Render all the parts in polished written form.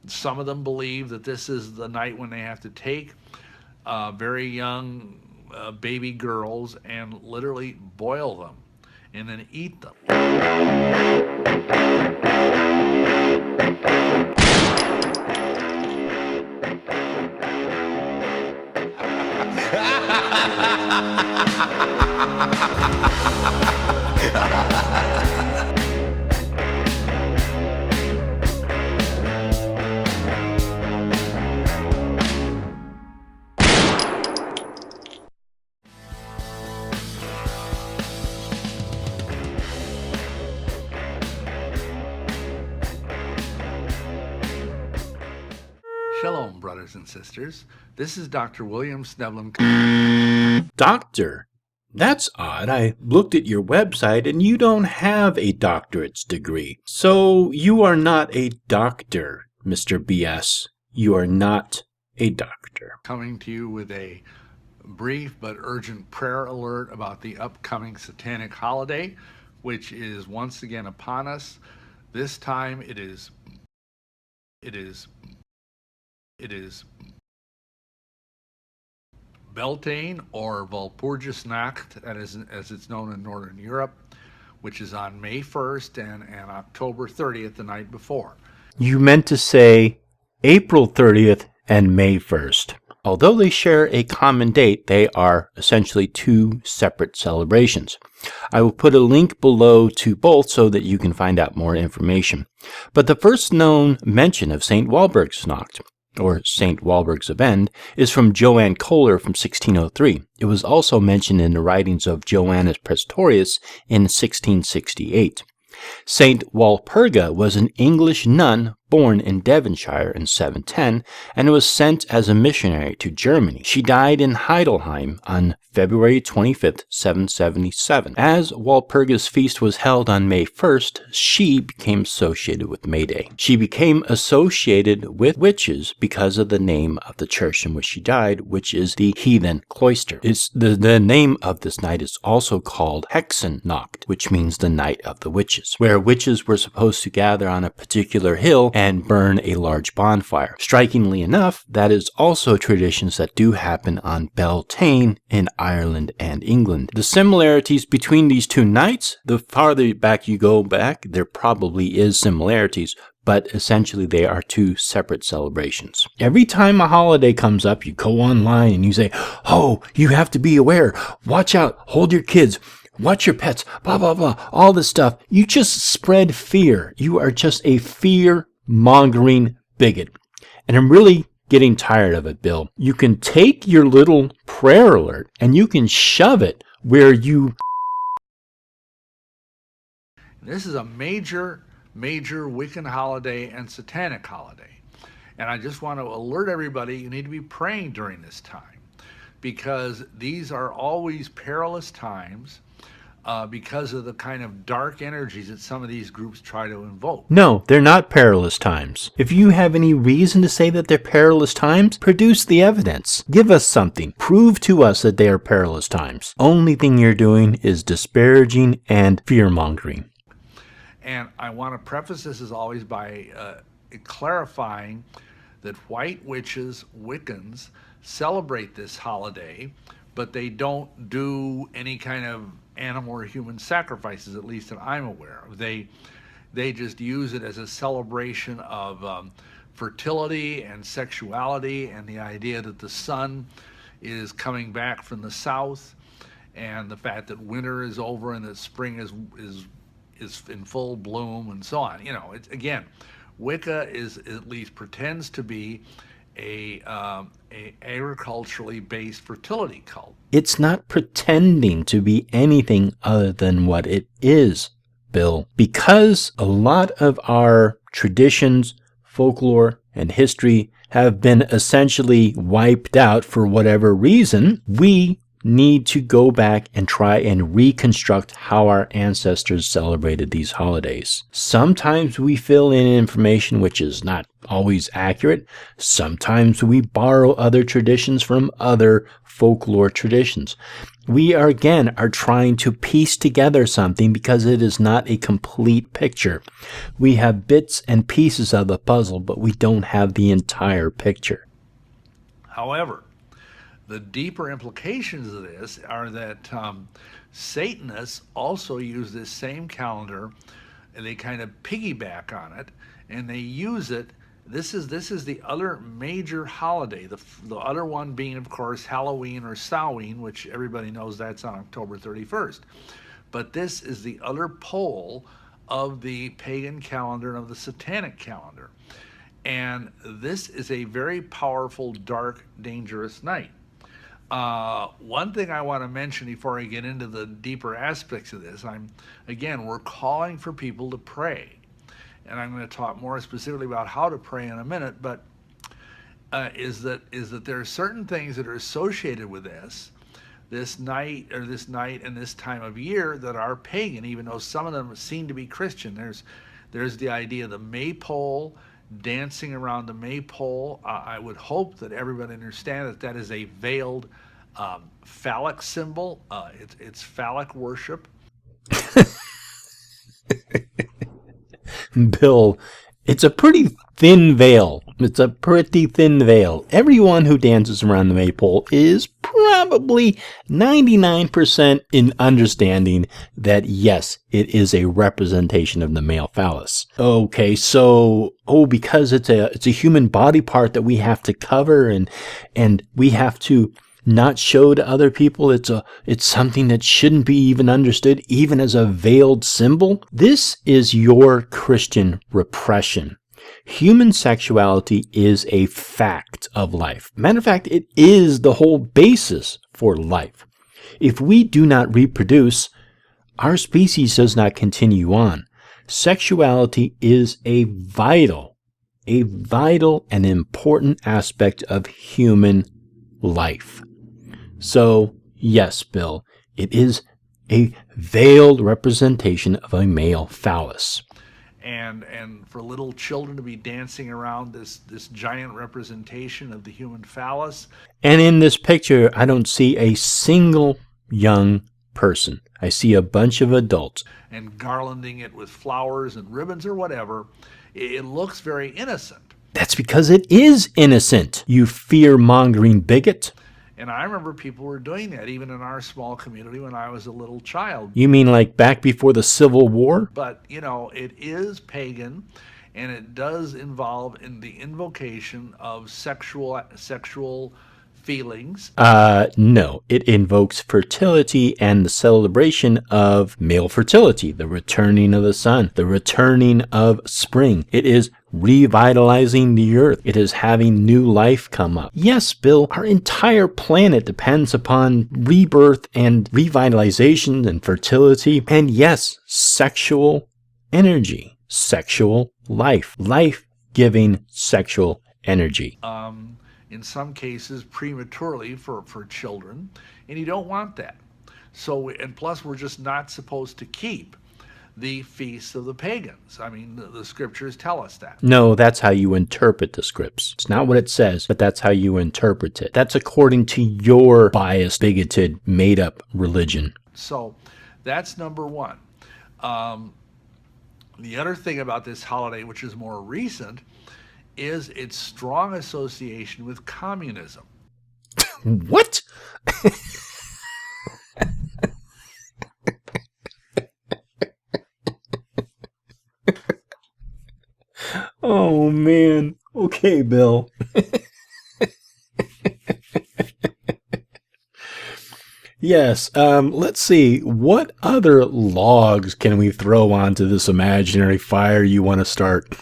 Some of them believe that this is the night when they have to take very young baby girls and literally boil them and then eat them. Shalom, brothers and sisters. This is Dr. William Schnobelen. Doctor? That's odd. I looked at your website and you don't have a doctorate's degree. So you are not a doctor, Mr. BS. You are not a doctor. Coming to you with a brief but urgent prayer alert about the upcoming Satanic holiday, which is once again upon us. This time it is Beltane, or Walpurgis Night, as it's known in Northern Europe, which is on May 1st and October 30th, the night before. You meant to say April 30th and May 1st. Although they share a common date, they are essentially two separate celebrations. I will put a link below to both so that you can find out more information. But the first known mention of St. Walpurgis Night, or St. Walpurgis Event, is from Joanne Kohler from 1603. It was also mentioned in the writings of Joannes Prestorius in 1668. St. Walpurga was an English nun born in Devonshire in 710 and was sent as a missionary to Germany. She died in Heidelheim on February 25th, 777. As Walpurga's feast was held on May 1st, she became associated with May Day. She became associated with witches because of the name of the church in which she died, which is the heathen cloister. The name of this night is also called Hexennacht, which means the night of the witches, where witches were supposed to gather on a particular hill and burn a large bonfire. Strikingly enough, that is also traditions that do happen on Beltane in Ireland and England. The similarities between these two nights, the farther back you go back, there probably is similarities, but essentially they are two separate celebrations. Every time a holiday comes up, you go online and you say, oh, you have to be aware, watch out, hold your kids, watch your pets, blah, blah, blah, all this stuff. You just spread fear. You are just a fear-mongering bigot. And I'm really getting tired of it, Bill. You can take your little prayer alert and you can shove it where you... This is a major Wiccan holiday and Satanic holiday. And I just want to alert everybody, you need to be praying during this time, because these are always perilous times because of the kind of dark energies that some of these groups try to invoke. No, they're not perilous times. If you have any reason to say that they're perilous times, produce the evidence. Give us something. Prove to us that they are perilous times. Only thing you're doing is disparaging and fear-mongering. And I want to preface this as always by clarifying that white witches, Wiccans, celebrate this holiday, but they don't do any kind of animal or human sacrifices, at least that I'm aware of. They just use it as a celebration of fertility and sexuality, and the idea that the sun is coming back from the south, and the fact that winter is over and that spring is in full bloom, and so on. You know, it's, again, Wicca is, at least pretends to be a agriculturally based fertility cult. It's not pretending to be anything other than what it is, Bill. Because a lot of our traditions, folklore, and history have been essentially wiped out for whatever reason, we need to go back and try and reconstruct how our ancestors celebrated these holidays. Sometimes we fill in information which is not always accurate. Sometimes we borrow other traditions from other folklore traditions. We are trying to piece together something because it is not a complete picture. We have bits and pieces of the puzzle, but we don't have the entire picture. However, the deeper implications of this are that Satanists also use this same calendar, and they kind of piggyback on it, and they use it. This is the other major holiday. The other one being, of course, Halloween or Samhain, which everybody knows that's on October 31st. But this is the other pole of the pagan calendar and of the Satanic calendar. And this is a very powerful, dark, dangerous night. One thing I want to mention before I get into the deeper aspects of this, we're calling for people to pray. And I'm going to talk more specifically about how to pray in a minute, but is that there are certain things that are associated with this night and this time of year that are pagan, even though some of them seem to be Christian. There's the idea of the maypole, dancing around the maypole. I would hope that everybody understands that is a veiled phallic symbol. It's phallic worship. Bill, it's a pretty thin veil. It's a pretty thin veil. Everyone who dances around the maypole is probably 99% in understanding that, yes, it is a representation of the male phallus. Okay, so, because it's a human body part that we have to cover and we have to not show to other people, it's something that shouldn't be even understood, even as a veiled symbol. This is your Christian repression. Human sexuality is a fact of life. Matter of fact, it is the whole basis for life. If we do not reproduce, our species does not continue on. Sexuality is a vital and important aspect of human life. So, yes, Bill, it is a veiled representation of a male phallus. And for little children to be dancing around this giant representation of the human phallus. And in this picture, I don't see a single young person. I see a bunch of adults. And garlanding it with flowers and ribbons or whatever. It looks very innocent. That's because it is innocent, you fear-mongering bigot. And I remember people were doing that even in our small community when I was a little child. You mean like back before the Civil War? But, it is pagan, and it does involve in the invocation of sexual feelings. No, it invokes fertility and the celebration of male fertility, the returning of the sun, the returning of spring. It is revitalizing the earth. It is having new life come up. Yes, Bill, our entire planet depends upon rebirth and revitalization and fertility. And yes, sexual energy, sexual life, life-giving sexual energy. In some cases prematurely for children, and you don't want that. So, and plus we're just not supposed to keep the feasts of the pagans. I mean, the scriptures tell us that. No, that's how you interpret the scripts. It's not what it says, but that's how you interpret it. That's according to your biased, bigoted, made-up religion. So that's number one. The other thing about this holiday, which is more recent, is its strong association with communism. What? Oh, man. Okay, Bill. Yes, let's see. What other logs can we throw onto this imaginary fire you want to start?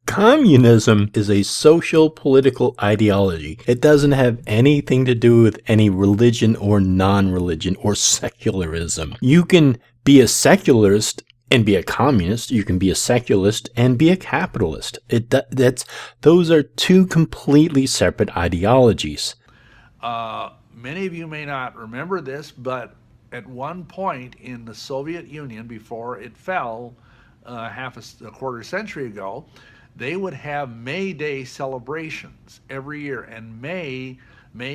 Communism is a social political ideology. It doesn't have anything to do with any religion or non-religion or secularism. You can be a secularist and be a communist. You can be a secularist and be a capitalist. Those are two completely separate ideologies. Many of you may not remember this, but at one point in the Soviet Union, before it fell a quarter century ago, they would have May Day celebrations every year, and May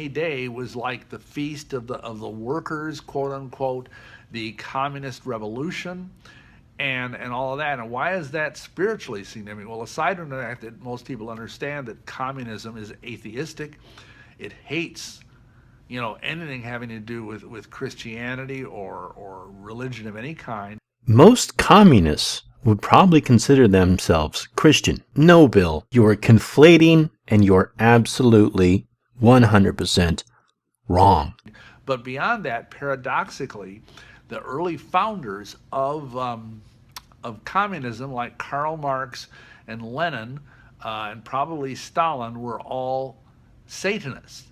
Day was like the feast of the workers, quote unquote, the communist revolution, and all of that. And why is that spiritually significant? Well, aside from the fact that most people understand that communism is atheistic, it hates anything having to do with Christianity or religion of any kind. Most communists would probably consider themselves Christian. No, Bill, you are conflating, and you're absolutely 100% wrong. But beyond that, paradoxically, the early founders of communism, like Karl Marx and Lenin, and probably Stalin, were all Satanists.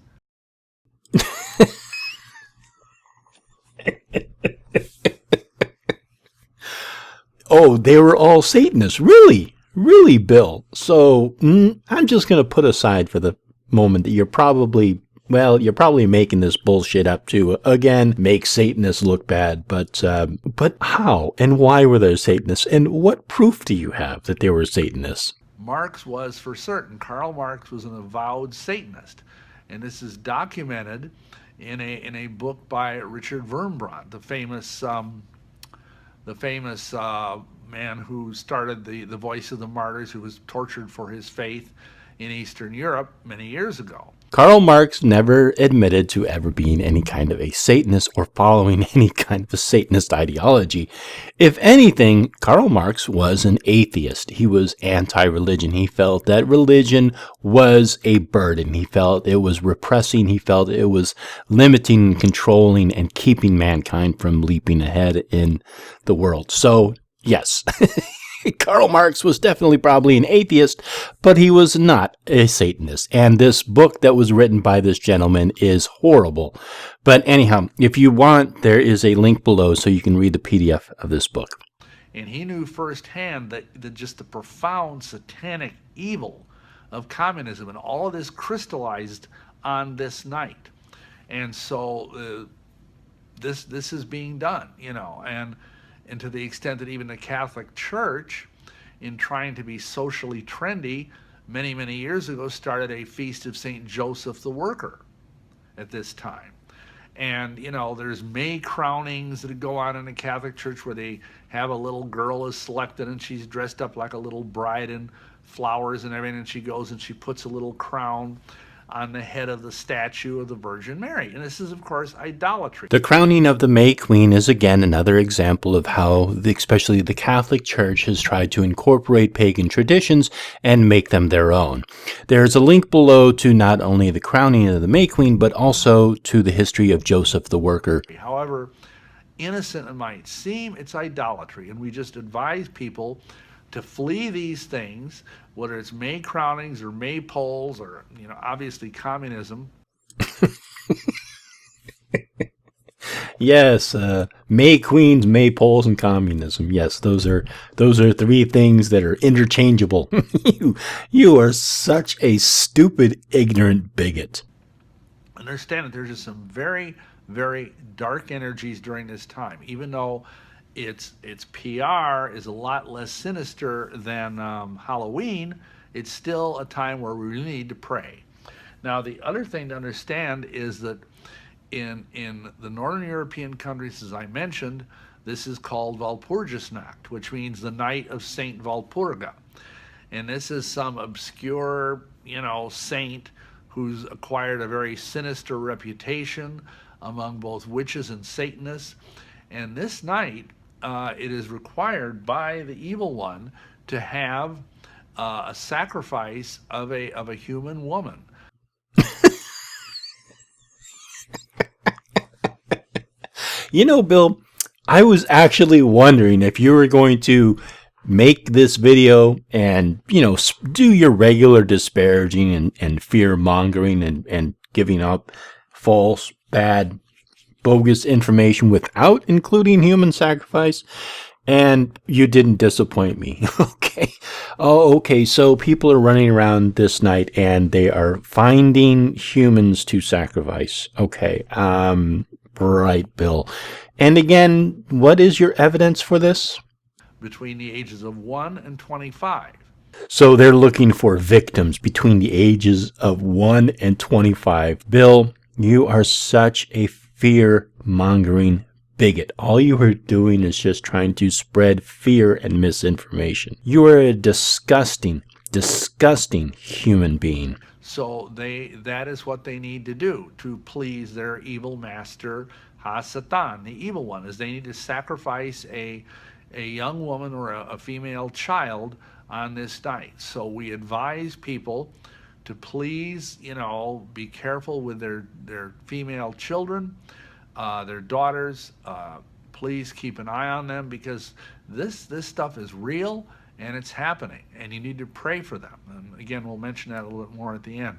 Oh, they were all Satanists. Really? Really, Bill? So I'm just going to put aside for the moment that you're probably making this bullshit up to, again, make Satanists look bad. But how and why were they Satanists? And what proof do you have that they were Satanists? Marx was for certain. Karl Marx was an avowed Satanist. And this is documented in a book by Richard Wurmbrand, the famous man who started the Voice of the Martyrs, who was tortured for his faith in Eastern Europe many years ago. Karl Marx never admitted to ever being any kind of a Satanist or following any kind of a Satanist ideology. If anything, Karl Marx was an atheist. He was anti-religion. He felt that religion was a burden. He felt it was repressing. He felt it was limiting, controlling, and keeping mankind from leaping ahead in the world. So, yes. Karl Marx was definitely probably an atheist, but he was not a Satanist. And this book that was written by this gentleman is horrible. But anyhow, if you want, there is a link below so you can read the PDF of this book. And he knew firsthand that just the profound satanic evil of communism, and all of this crystallized on this night. And so this is being done, and to the extent that even the Catholic Church, in trying to be socially trendy, many, many years ago, started a feast of St. Joseph the Worker at this time. And, there's May crownings that go on in the Catholic Church where they have a little girl is selected and she's dressed up like a little bride in flowers and everything, and she goes and she puts a little crown on the head of the statue of the Virgin Mary. And this is, of course, idolatry. The crowning of the May Queen is, again, another example of how, especially the Catholic Church, has tried to incorporate pagan traditions and make them their own. There's a link below to not only the crowning of the May Queen, but also to the history of Joseph the Worker. However innocent it might seem, it's idolatry. And we just advise people to flee these things, whether it's May crownings or May polls or, obviously communism. Yes, May Queens, May polls, and communism. Yes, those are three things that are interchangeable. You are such a stupid, ignorant bigot. Understand that there's just some very, very dark energies during this time, even though its PR is a lot less sinister than Halloween. It's still a time where we really need to pray. Now, the other thing to understand is that in the Northern European countries, as I mentioned, this is called Walpurgis Night, which means the night of Saint Walpurga. And this is some obscure, saint who's acquired a very sinister reputation among both witches and Satanists. And this night, it is required by the evil one to have a sacrifice of a human woman. Bill, I was actually wondering if you were going to make this video and, do your regular disparaging and fear mongering and giving up false, bad, bogus information without including human sacrifice. And you didn't disappoint me. Okay. Oh, okay. So people are running around this night and they are finding humans to sacrifice. Okay. Right, Bill. And again, what is your evidence for this? between the ages of 1 and 25. So they're looking for victims between the ages of 1 and 25. Bill, you are such a fear-mongering bigot. All you are doing is just trying to spread fear and misinformation. You are a disgusting, disgusting human being. So that is what they need to do to please their evil master, Satan, the evil one, is they need to sacrifice a young woman or a female child on this night. So we advise people to please, be careful with their female children, their daughters. Please keep an eye on them, because this stuff is real and it's happening, and you need to pray for them. And again, we'll mention that a little bit more at the end.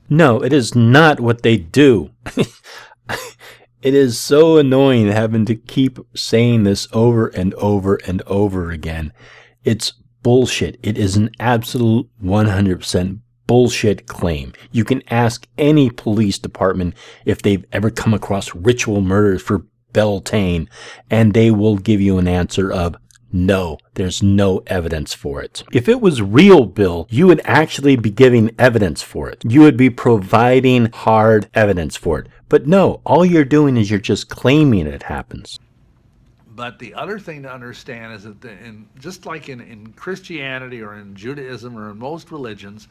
No, it is not what they do. It is so annoying having to keep saying this over and over and over again. It's bullshit. It is an absolute 100% bullshit claim. You can ask any police department if they've ever come across ritual murders for Beltane, and they will give you an answer of no, there's no evidence for it. If it was real, Bill, you would actually be giving evidence for it. You would be providing hard evidence for it. But no, all you're doing is you're just claiming it happens. But the other thing to understand is that just like in Christianity or in Judaism or in most religions,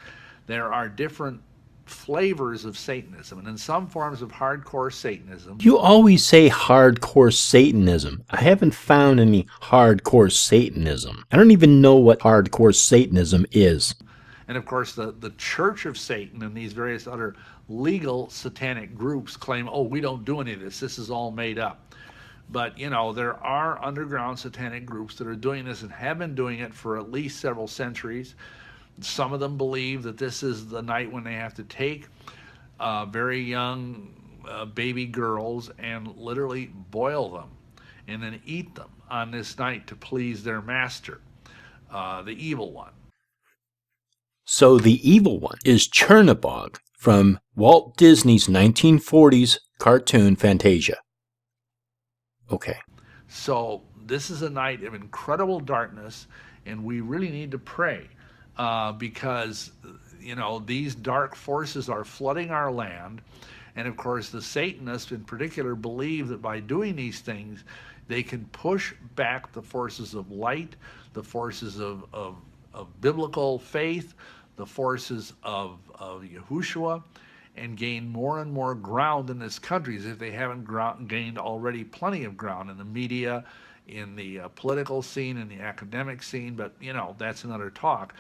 there are different flavors of Satanism, and in some forms of hardcore Satanism. You always say hardcore Satanism. I haven't found any hardcore Satanism. I don't even know what hardcore Satanism is. And of course, the Church of Satan and these various other legal satanic groups claim, oh, we don't do any of this. This is all made up. But, there are underground satanic groups that are doing this and have been doing it for at least several centuries. Some of them believe that this is the night when they have to take very young baby girls and literally boil them and then eat them on this night to please their master, the evil one. So the evil one is Chernabog from Walt Disney's 1940s cartoon Fantasia. Okay. So this is a night of incredible darkness, and we really need to pray. Because, these dark forces are flooding our land. And of course, the Satanists in particular believe that by doing these things, they can push back the forces of light, the forces of biblical faith, the forces of Yahushua, and gain more and more ground in this country, as if they haven't gained already plenty of ground in the media, in the political scene, in the academic scene. But, that's another talk.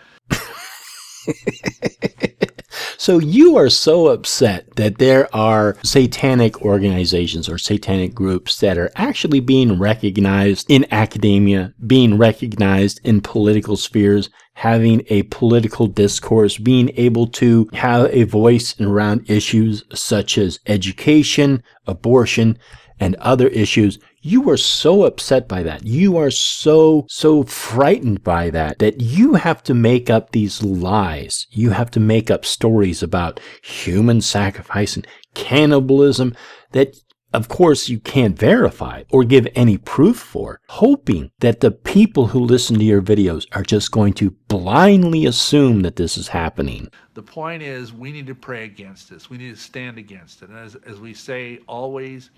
So you are so upset that there are satanic organizations or satanic groups that are actually being recognized in academia, being recognized in political spheres, having a political discourse, being able to have a voice around issues such as education, abortion, and other issues. You are so upset by that. You are so frightened by that you have to make up these lies. You have to make up stories about human sacrifice and cannibalism that, of course, you can't verify or give any proof for, hoping that the people who listen to your videos are just going to blindly assume that this is happening. The point is, we need to pray against this. We need to stand against it. And as we say always,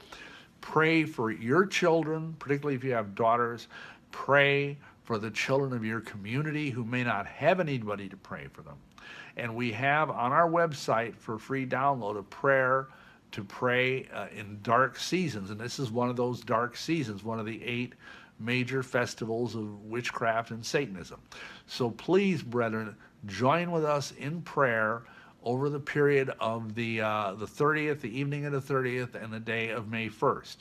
pray for your children, particularly if you have daughters. Pray for the children of your community who may not have anybody to pray for them. And we have on our website for free download a prayer to pray in dark seasons. And this is one of those dark seasons, one of the 8 major festivals of witchcraft and Satanism. So please, brethren, join with us in prayer over the period of the 30th, the evening of the 30th, and the day of May 1st,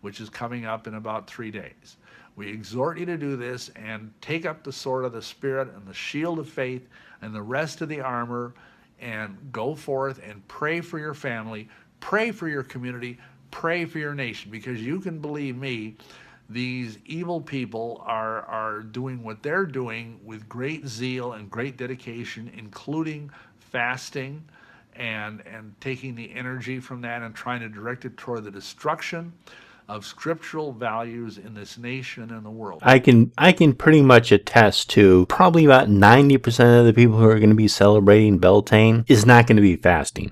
which is coming up in about 3 days. We exhort you to do this and take up the sword of the Spirit and the shield of faith and the rest of the armor, and go forth and pray for your family, pray for your community, pray for your nation, because you can believe me, these evil people are doing what they're doing with great zeal and great dedication, including fasting and taking the energy from that and trying to direct it toward the destruction of scriptural values in this nation and the world. I can pretty much attest to probably about 90% of the people who are going to be celebrating Beltane is not going to be fasting.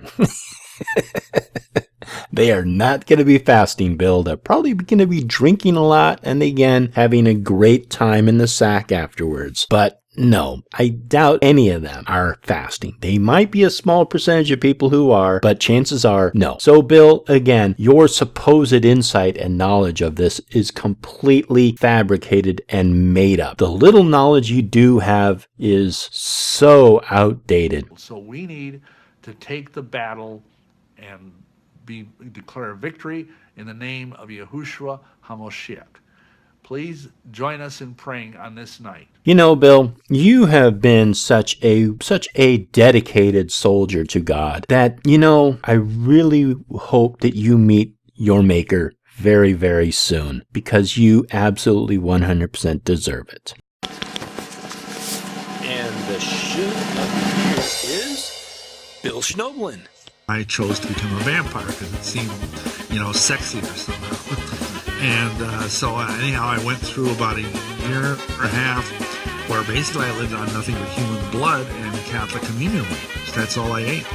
They are not going to be fasting, Bill. They're probably going to be drinking a lot and again having a great time in the sack afterwards. But no, I doubt any of them are fasting. They might be a small percentage of people who are, but chances are no. So, Bill, again, your supposed insight and knowledge of this is completely fabricated and made up. The little knowledge you do have is so outdated. So we need to take the battle and declare victory in the name of Yahushua HaMoshiach. Please join us in praying on this night. You know, Bill, you have been such a dedicated soldier to God that, you know, I really hope that you meet your Maker very, very soon, because you absolutely 100% deserve it. And the shoe of the year is Bill Schnobelen. I chose to become a vampire because it seemed, sexier somehow. And so anyhow, I went through about a year and a half where basically I lived on nothing but human blood and Catholic communion. That's all I ate.